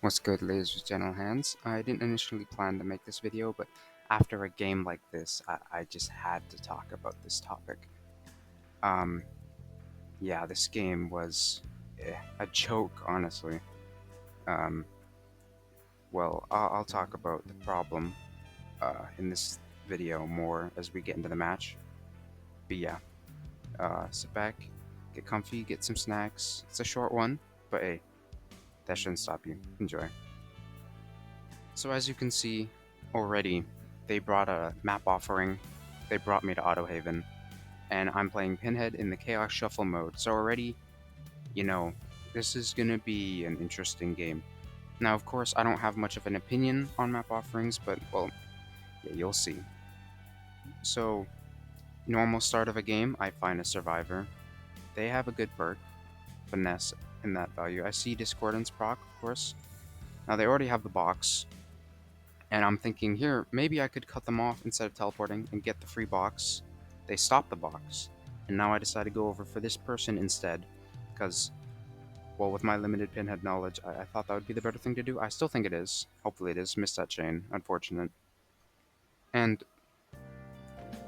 What's good, ladies and gentle hands? I didn't initially plan to make this video, but after a game like this, I just had to talk about this topic. Um, yeah, this game was a joke, honestly. Um, I'll talk about the problem in this video more as we get into the match. But yeah, sit back, get comfy, get some snacks. It's a short one, but hey, that shouldn't stop you. Enjoy. So as you can see already, they brought a map offering. They brought me to Autohaven, and I'm playing Pinhead in the Chaos Shuffle mode. So already, you know, this is gonna be an interesting game. Now, of course, I don't have much of an opinion on map offerings, but well, yeah, you'll see. So, normal start of a game, I find a survivor. They have a good perk, finesse in that value. I see Discordance proc, of course. Now they already have the box, and I'm thinking here, maybe I could cut them off instead of teleporting and get the free box. They stopped the box, and now I decide to go over for this person instead, because, well, with my limited pinhead knowledge, I thought that would be the better thing to do. I still think it is. Hopefully it is. Missed that chain. Unfortunate. And,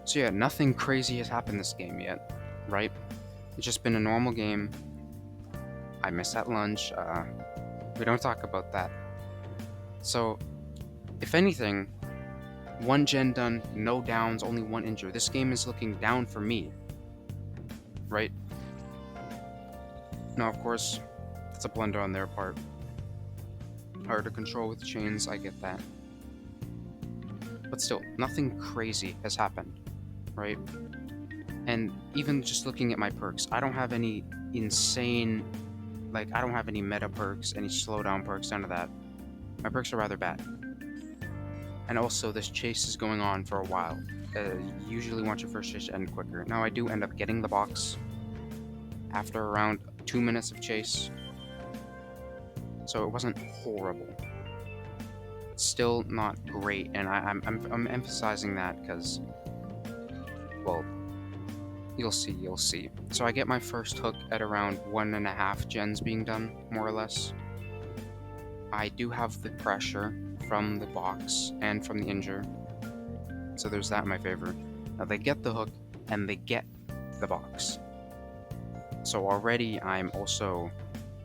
so yeah, nothing crazy has happened this game yet, right? It's just been a normal game. I missed that lunge. We don't talk about that. So, if anything, one gen done, no downs, only one injury. This game is looking down for me, right? Now, of course, it's a blunder on their part. Hard to control with chains, I get that. But still, nothing crazy has happened, right? And even just looking at my perks, I don't have any insane, I don't have any meta perks, any slowdown perks, none of that. My perks are rather bad. And also, this chase is going on for a while. You usually want your first chase to end quicker. Now, I do end up getting the box after around 2 minutes of chase, so it wasn't horrible. It's still not great, and I'm emphasizing that because, well, you'll see. So I get my first hook at around 1.5 gens being done, more or less. I do have the pressure from the box and from the injure, so there's that in my favor. Now they get the hook, and they get the box. So already I'm also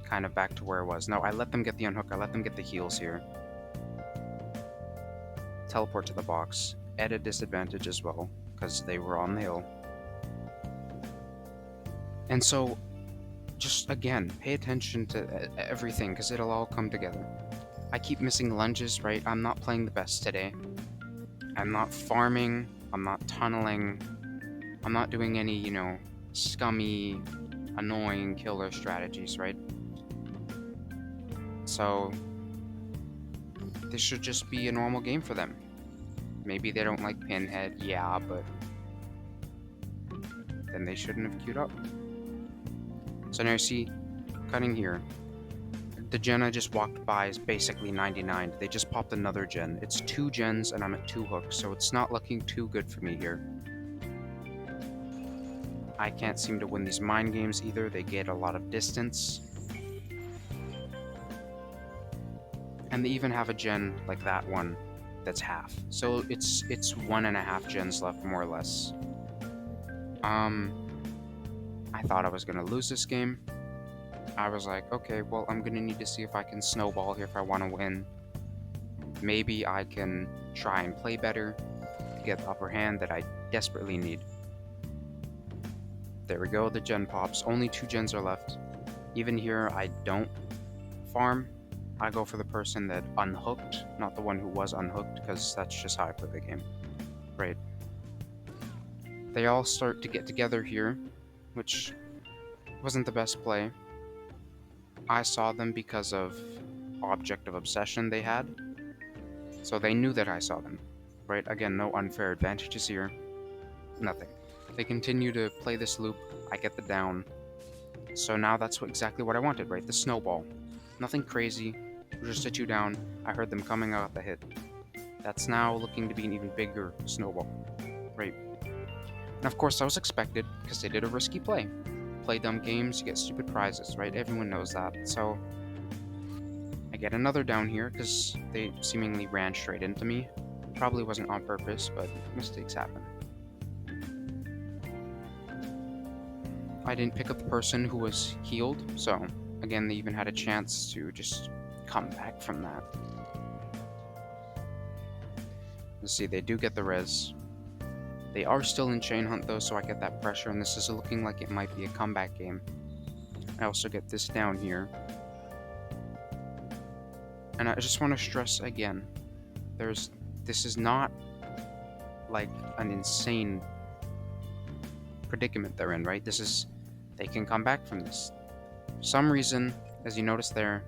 kind of back to where I was. No, I let them get the unhook, I let them get the heals here. Teleport to the box, at a disadvantage as well, because they were on the hill. And so, just again, pay attention to everything, because it'll all come together. I keep missing lunges, right? I'm not playing the best today. I'm not farming, I'm not tunneling, I'm not doing any, scummy, annoying killer strategies, right? So, this should just be a normal game for them. Maybe they don't like Pinhead, yeah, but then they shouldn't have queued up. So now you see, cutting here. The gen I just walked by is basically 99. They just popped another gen. It's 2 gens and I'm at 2 hooks, so it's not looking too good for me here. I can't seem to win these mind games either. They get a lot of distance. And they even have a gen like that one that's half. So it's 1.5 gens left, more or less. I thought I was gonna lose this game. I was like, okay, well, I'm gonna need to see if I can snowball here if I want to win. Maybe I can try and play better to get the upper hand that I desperately need. There we go, the gen pops. Only 2 gens are left. Even here, I don't farm. I go for the person that unhooked, not the one who was unhooked, because that's just how I play the game. Right. They all start to get together here, which wasn't the best play. I saw them because of object of obsession they had, so they knew that I saw them, right? Again, no unfair advantages here, nothing. They continue to play this loop, I get the down, so now that's exactly what I wanted, right? The snowball. Nothing crazy, just a 2 down, I heard them coming out the hit. That's now looking to be an even bigger snowball, right? And of course that was expected, because they did a risky play. Play dumb games, you get stupid prizes, right? Everyone knows that, so I get another down here because they seemingly ran straight into me. Probably wasn't on purpose, but mistakes happen. I didn't pick up the person who was healed, so again, they even had a chance to just come back from that. Let's see, they do get the res. They are still in chain hunt though, so I get that pressure, and this is looking like it might be a comeback game. I also get this down here. And I just want to stress again, this is not like an insane predicament they're in, right? They can come back from this. For some reason, as you notice there,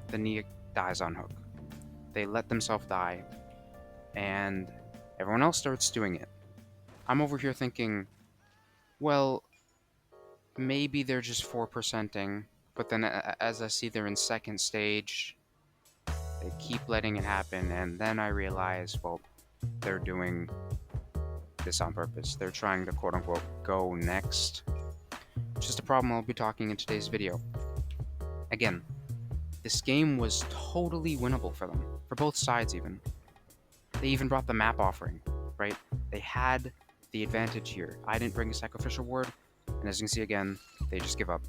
the Nia dies on hook. They let themselves die, and everyone else starts doing it. I'm over here thinking, well, maybe they're just 4%ing, but then as I see they're in second stage, they keep letting it happen, and then I realize, well, they're doing this on purpose. They're trying to quote-unquote go next, which is the problem I'll be talking in today's video. Again, this game was totally winnable for them, for both sides even. They even brought the map offering, right? They had the advantage here. I didn't bring a sacrificial ward, and as you can see again, they just give up.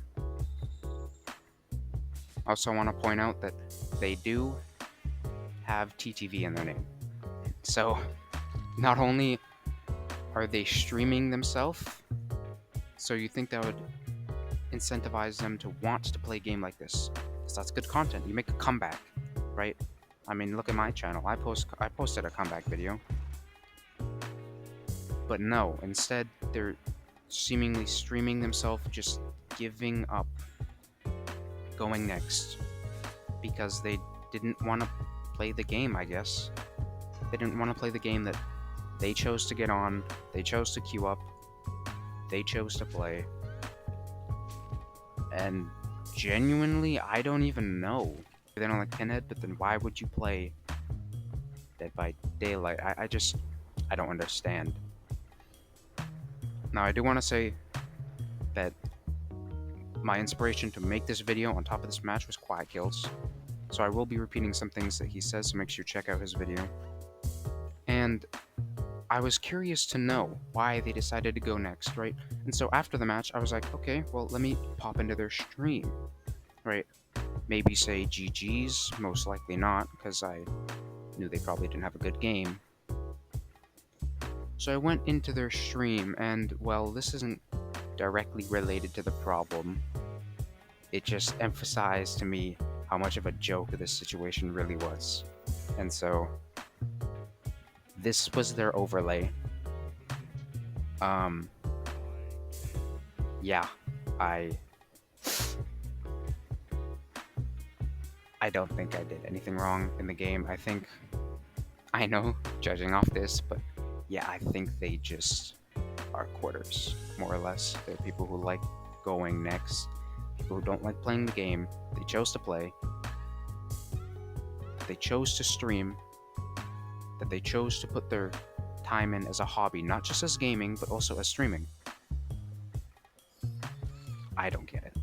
Also, I want to point out that they do have TTV in their name. So, not only are they streaming themselves, so you think that would incentivize them to want to play a game like this, because that's good content. You make a comeback, right? I mean, look at my channel. I posted a comeback video. But no, instead they're seemingly streaming themselves just giving up, going next, because they didn't want to play the game, I guess. They didn't want to play the game that they chose to get on, they chose to queue up, they chose to play. And genuinely, I don't even know. They don't like Pinhead, but then why would you play Dead by Daylight? I don't understand. Now, I do want to say that my inspiration to make this video on top of this match was Quiet Kills. So I will be repeating some things that he says, so make sure you check out his video. And I was curious to know why they decided to go next, right? And so after the match, I was like, okay, well, let me pop into their stream, right? Maybe say GG's, most likely not, because I knew they probably didn't have a good game. So I went into their stream, and, well, this isn't directly related to the problem. It just emphasized to me how much of a joke this situation really was. And so, this was their overlay. Yeah, I don't think I did anything wrong in the game. I know, judging off this, but yeah, I think they just are quitters, more or less. They're people who like going next, people who don't like playing the game. They chose to play, they chose to stream, that they chose to put their time in as a hobby, not just as gaming, but also as streaming. I don't get it.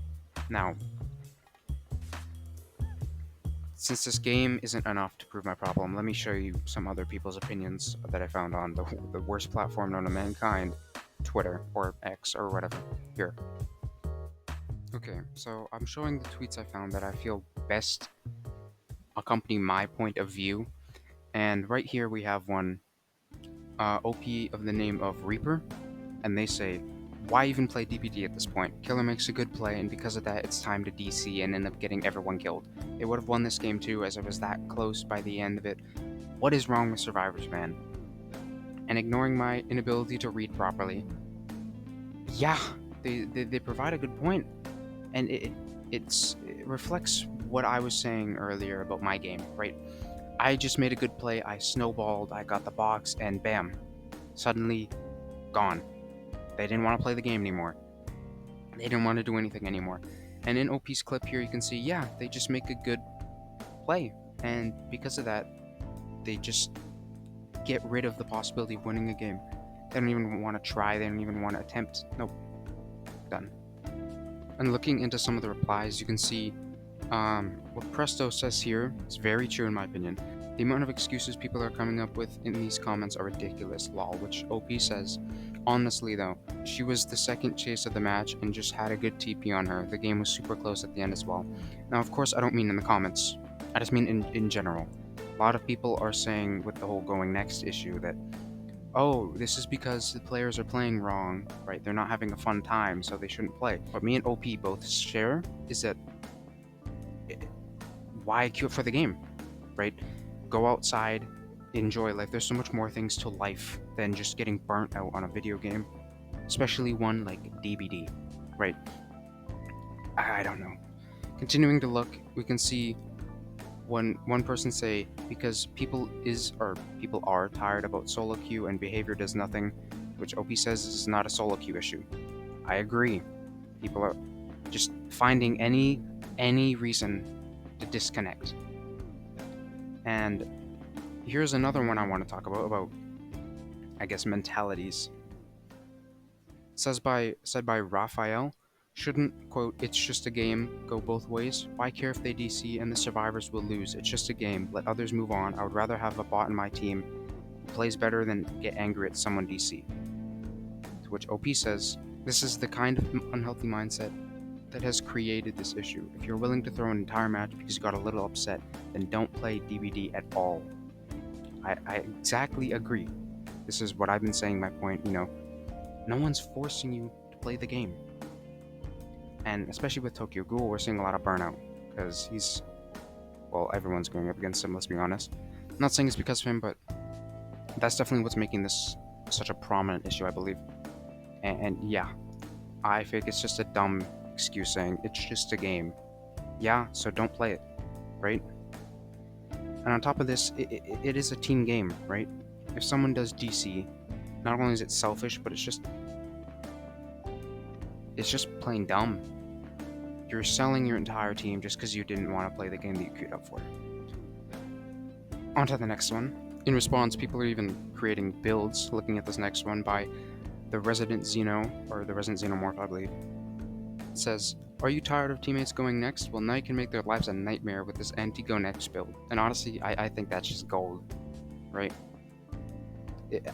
Now, since this game isn't enough to prove my problem, let me show you some other people's opinions that I found on the worst platform known to mankind, Twitter, or X, or whatever. Here. Okay, so I'm showing the tweets I found that I feel best accompany my point of view. And right here we have one, OP of the name of Reaper, and they say, why even play DPD at this point? Killer makes a good play, and because of that, it's time to DC and end up getting everyone killed. They would have won this game too, as it was that close by the end of it. What is wrong with survivors, man? And ignoring my inability to read properly. Yeah, they provide a good point, and it reflects what I was saying earlier about my game, right? I just made a good play, I snowballed, I got the box, and bam, suddenly gone. They didn't want to play the game anymore. They didn't want to do anything anymore. And in OP's clip here, you can see, yeah, they just make a good play. And because of that, they just get rid of the possibility of winning a game. They don't even want to try, they don't even want to attempt. Nope. Done. And looking into some of the replies, you can see What Presto says here is very true in my opinion. The amount of excuses people are coming up with in these comments are ridiculous, lol, which OP says. Honestly though, she was the second chase of the match and just had a good TP on her. The game was super close at the end as well. Now of course I don't mean in the comments, I just mean in general. A lot of people are saying with the whole going next issue that, oh, this is because the players are playing wrong, right? They're not having a fun time, so they shouldn't play. What me and OP both share is that why queue up for the game, right? Go outside, enjoy life. There's so much more things to life than just getting burnt out on a video game, especially one like DBD, right? I don't know. Continuing to look, we can see one person say because people are tired about solo queue and behavior does nothing, which OP says is not a solo queue issue. I agree. People are just finding any reason to disconnect. And here's another one I want to talk about I guess mentalities. Said by Raphael, shouldn't quote it's just a game go both ways? Why care if they DC and the survivors will lose? It's just a game. Let others move on. I would rather have a bot in my team who plays better than get angry at someone DC. To which OP says, this is the kind of unhealthy mindset that has created this issue. If you're willing to throw an entire match because you got a little upset, then don't play DBD at all. I exactly agree. This is what I've been saying, my point, no one's forcing you to play the game. And especially with Tokyo Ghoul, we're seeing a lot of burnout, because everyone's going up against him, let's be honest. I'm not saying it's because of him, but that's definitely what's making this such a prominent issue, I believe. And yeah, I think it's just a dumb excuse saying, it's just a game. Yeah, so don't play it, right? And on top of this, it is a team game, right? If someone does DC, not only is it selfish, but it's just plain dumb. You're selling your entire team just because you didn't want to play the game that you queued up for. On to the next one. In response, people are even creating builds, looking at this next one by the Resident Xeno, or the Resident Xenomorph, I believe. It says, are you tired of teammates going next? Well, now you can make their lives a nightmare with this anti-go next build. And honestly, I think that's just gold, right?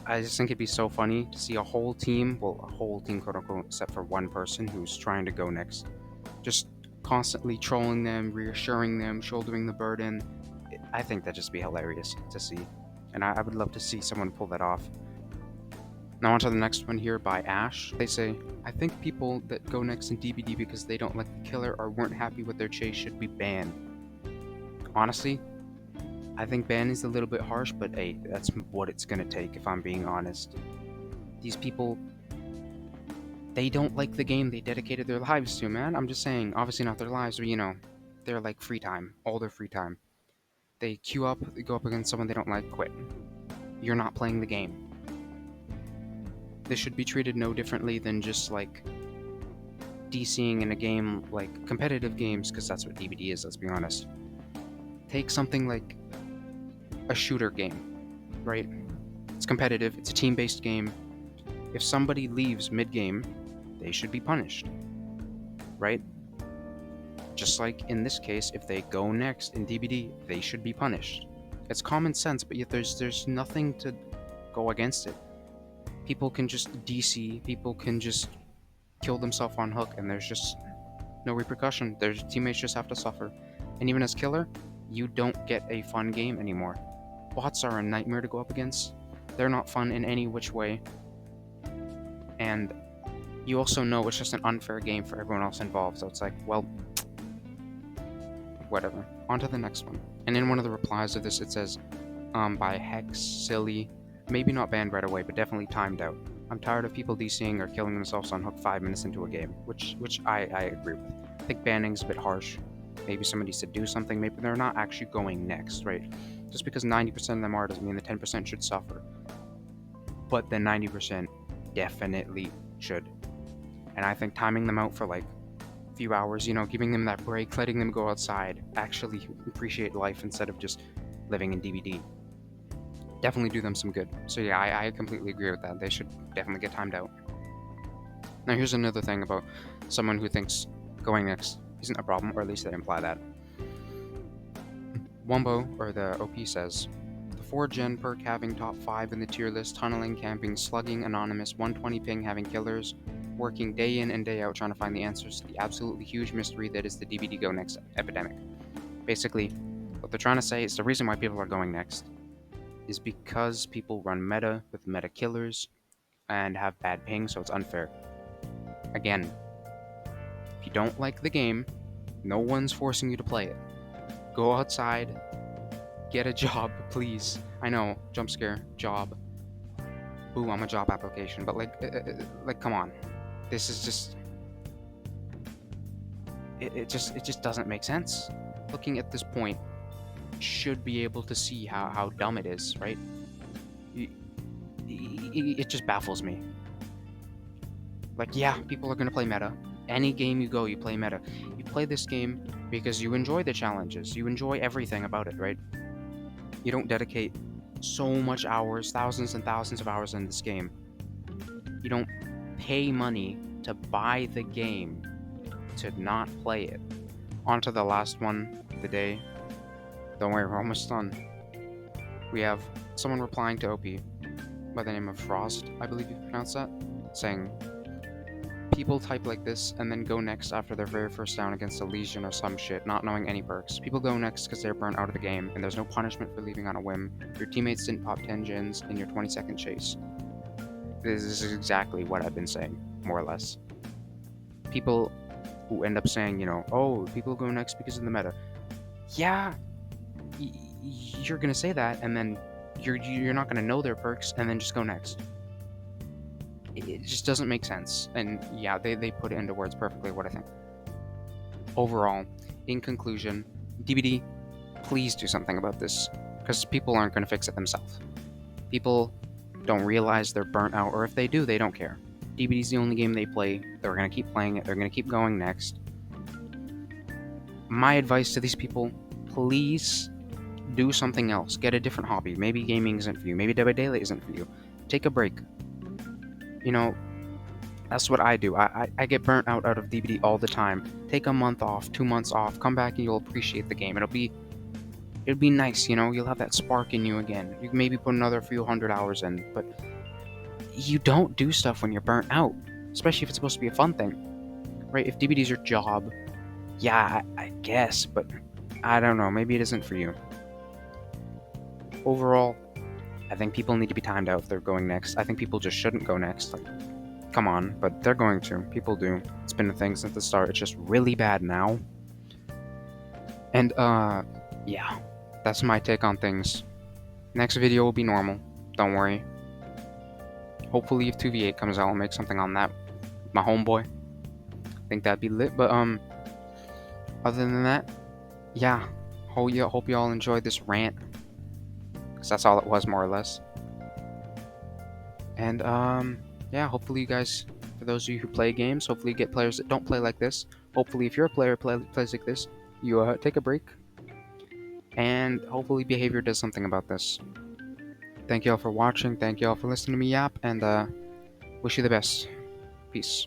I just think it'd be so funny to see a whole team, quote unquote, except for one person who's trying to go next, just constantly trolling them, reassuring them, shouldering the burden. I think that'd just be hilarious to see, and I would love to see someone pull that off. Now on to the next one here by Ash. They say, I think people that go next in DBD because they don't like the killer or weren't happy with their chase should be banned. Honestly, I think ban is a little bit harsh, but hey, that's what it's gonna take if I'm being honest. These people, they don't like the game they dedicated their lives to, man. I'm just saying, obviously not their lives, but they're like free time, all their free time. They queue up, they go up against someone they don't like, quit. You're not playing the game. This should be treated no differently than just like DCing in a game like competitive games, because that's what DBD is, let's be honest. Take something like a shooter game, right? It's competitive, it's a team-based game. If somebody leaves mid-game, they should be punished, right? Just like in this case, if they go next in DBD, they should be punished. It's common sense, but yet there's nothing to go against it. People can just DC, people can just kill themselves on hook, and there's just no repercussion. Their teammates just have to suffer. And even as killer, you don't get a fun game anymore. Bots are a nightmare to go up against. They're not fun in any which way. And you also know it's just an unfair game for everyone else involved, so it's like, well, whatever. On to the next one. And in one of the replies of this, it says, by Hex, Silly, maybe not banned right away, but definitely timed out. I'm tired of people DCing or killing themselves on hook 5 minutes into a game, which I agree with. I think banning's a bit harsh. Maybe somebody needs to do something, maybe they're not actually going next, right? Just because 90% of them are doesn't mean the 10% should suffer. But the 90% definitely should. And I think timing them out for like a few hours, giving them that break, letting them go outside, actually appreciate life instead of just living in DBD. Definitely do them some good. So yeah, I completely agree with that. They should definitely get timed out. Now here's another thing about someone who thinks going next isn't a problem, or at least they imply that. Wumbo, or the OP, says, the 4-gen perk having top 5 in the tier list, tunneling, camping, slugging, anonymous, 120 ping having killers, working day in and day out trying to find the answers to the absolutely huge mystery that is the DBD Go Next epidemic. Basically, what they're trying to say is the reason why people are going next is because people run meta with meta killers and have bad ping, so it's unfair. Again, if you don't like the game, no one's forcing you to play it. Go outside, get a job, please. I know, jump scare, job. Ooh, I'm a job application, but come on. This is just... It just doesn't make sense. Looking at this point, should be able to see how dumb it is, right? It just baffles me. Like, yeah, people are gonna play meta. Any game you go, you play meta. You play this game because you enjoy the challenges. You enjoy everything about it, right? You don't dedicate so much hours, thousands and thousands of hours in this game. You don't pay money to buy the game to not play it. On to the last one of the day. Don't worry, we're almost done. We have someone replying to OP by the name of Frost, I believe you pronounce that, saying, people type like this and then go next after their very first down against a Legion or some shit, not knowing any perks. People go next because they're burnt out of the game, and there's no punishment for leaving on a whim. Your teammates didn't pop 10 gens in your 20-second chase. This is exactly what I've been saying, more or less. People who end up saying, you know, oh, people go next because of the meta. Yeah, you're gonna say that, and then you're not gonna know their perks, and then just go next. It just doesn't make sense. And yeah, they put it into words perfectly what I think. Overall, in conclusion, DBD, please do something about this, because people aren't going to fix it themselves. People don't realize they're burnt out, or if they do, they don't care. DBD's the only game they play. They're going to keep playing it. They're going to keep going next. My advice to these people, please do something else. Get a different hobby. Maybe gaming isn't for you. Maybe Dead by Daylight isn't for you. Take a break. You know, that's what I do. I get burnt out of DBD all the time. Take a month off, 2 months off, come back and you'll appreciate the game. It'll be nice, you know, you'll have that spark in you again. You can maybe put another few hundred hours in, but you don't do stuff when you're burnt out, especially if it's supposed to be a fun thing, right? If DBD's your job, yeah, I guess, but I don't know, maybe it isn't for you. Overall, I think people need to be timed out if they're going next. I think people just shouldn't go next. Like, come on, but they're going to. People do. It's been a thing since the start. It's just really bad now. And, yeah. That's my take on things. Next video will be normal. Don't worry. Hopefully if 2v8 comes out, I'll make something on that. My homeboy. I think that'd be lit. But, other than that, yeah. Hope you all enjoyed this rant. Because that's all it was, more or less. And, yeah, hopefully you guys, for those of you who play games, hopefully you get players that don't play like this. Hopefully if you're a player who plays like this, you take a break. And hopefully behavior does something about this. Thank you all for watching, thank you all for listening to me yap, and wish you the best. Peace.